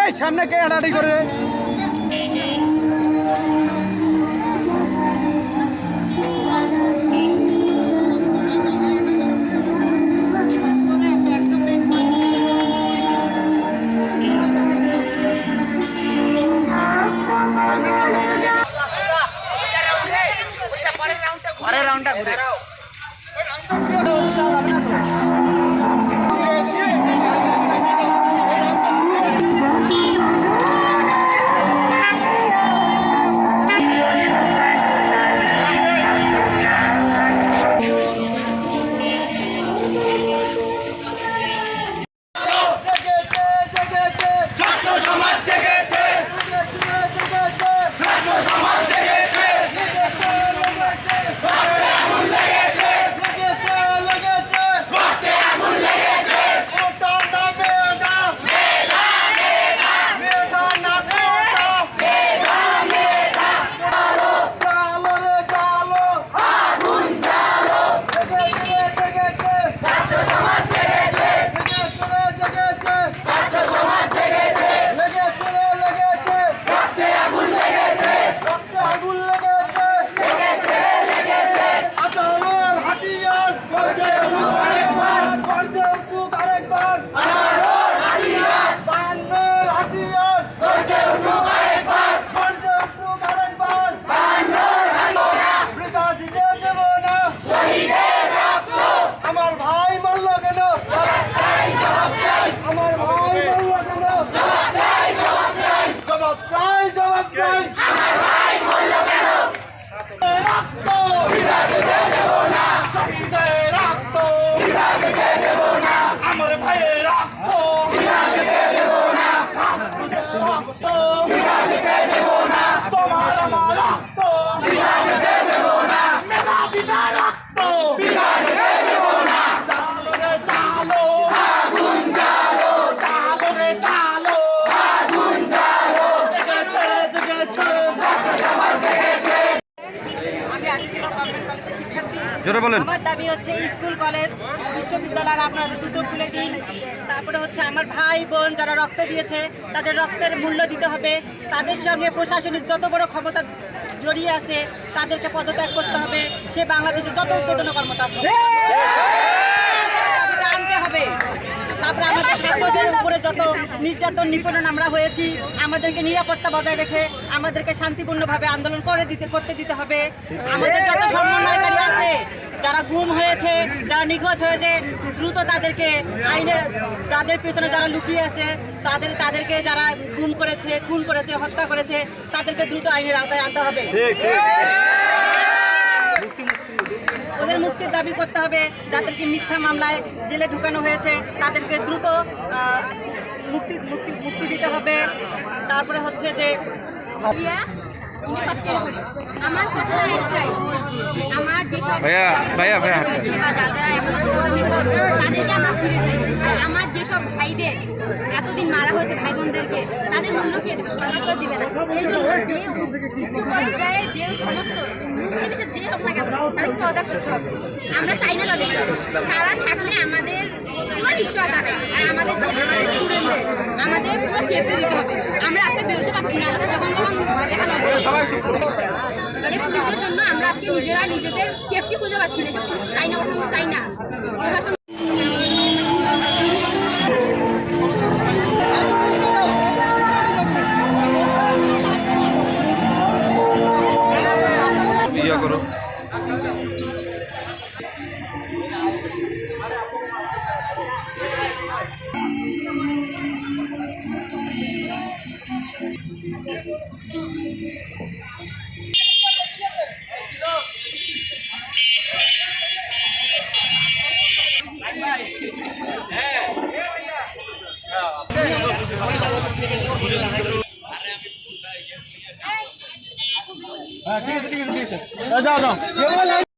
এই সামনে কে হাঁটাহাঁটি করে? পরের রাউন্ডটা ঘুরে আমার দাবি হচ্ছে স্কুল কলেজ বিশ্ববিদ্যালয় আপনারা দ্রুত খুলে দিন। তারপরে হচ্ছে আমার ভাই বোন যারা রক্ত দিয়েছে তাদের রক্তের মূল্য দিতে হবে। তাদের সঙ্গে প্রশাসনিক যত বড় ক্ষমতা জড়িয়ে আছে তাদেরকে পদত্যাগ করতে হবে। সে বাংলাদেশে যত উদ্বোধন কর্মতা আনতে হবে। তারপরে আমাদের ছাত্রদের উপরে যত নির্যাতন নিপীড়ন আমরা হয়েছি আমাদেরকে নিরাপত্তা বজায় রেখে আমাদেরকে শান্তিপূর্ণভাবে আন্দোলন করতে দিতে হবে। আমাদের যত সমন্বয়কারী আছে যারা গুম হয়েছে যারা নিখোঁজ হয়েছে দ্রুত তাদেরকে আইনের যাদের পেছনে যারা লুকিয়ে আছে তাদেরকে যারা গুম করেছে খুন করেছে হত্যা করেছে তাদেরকে দ্রুত আইনের আওতায় আনতে হবে। ওদের মুক্তির দাবি করতে হবে। যাদেরকে মিথ্যা মামলায় জেলে ঢুকানো হয়েছে তাদেরকে দ্রুত মুক্তি দিতে হবে। তারপরে হচ্ছে যে আমার কথা একটাই, আমার যেসব তাদেরকে আমরা ফিরে চাই। আর আমার যেসব ভাইদের এতদিন মারা হয়েছে ভাই বোনদেরকে তাদের মূল্য কে দেবে? সরকার তো দিবে না। এই জন্য যে উচ্চ পর্যায়ে যে সমস্ত মুখে যে হোক না কেন তাদেরকে পদত্যাগ করতে হবে। আমরা চাই না তাদের তারা থাকলে আমাদের কোনো নিশ্চয়তা নেই। আর আমাদের যে স্টুডেন্টদের আমাদের পুরো সেফটি দিতে হবে। আমরা আজকে বেরোতে পারছি না, আমাদের যখন ভয় দেখানো এবং দ্বিতীয় জন্য আমরা আজকে নিজেরা নিজেদের সেফটি খুঁজে পাচ্ছি না। চাই না পর্যন্ত চাই না প্রশাসন করো। ঠিক আছে যাও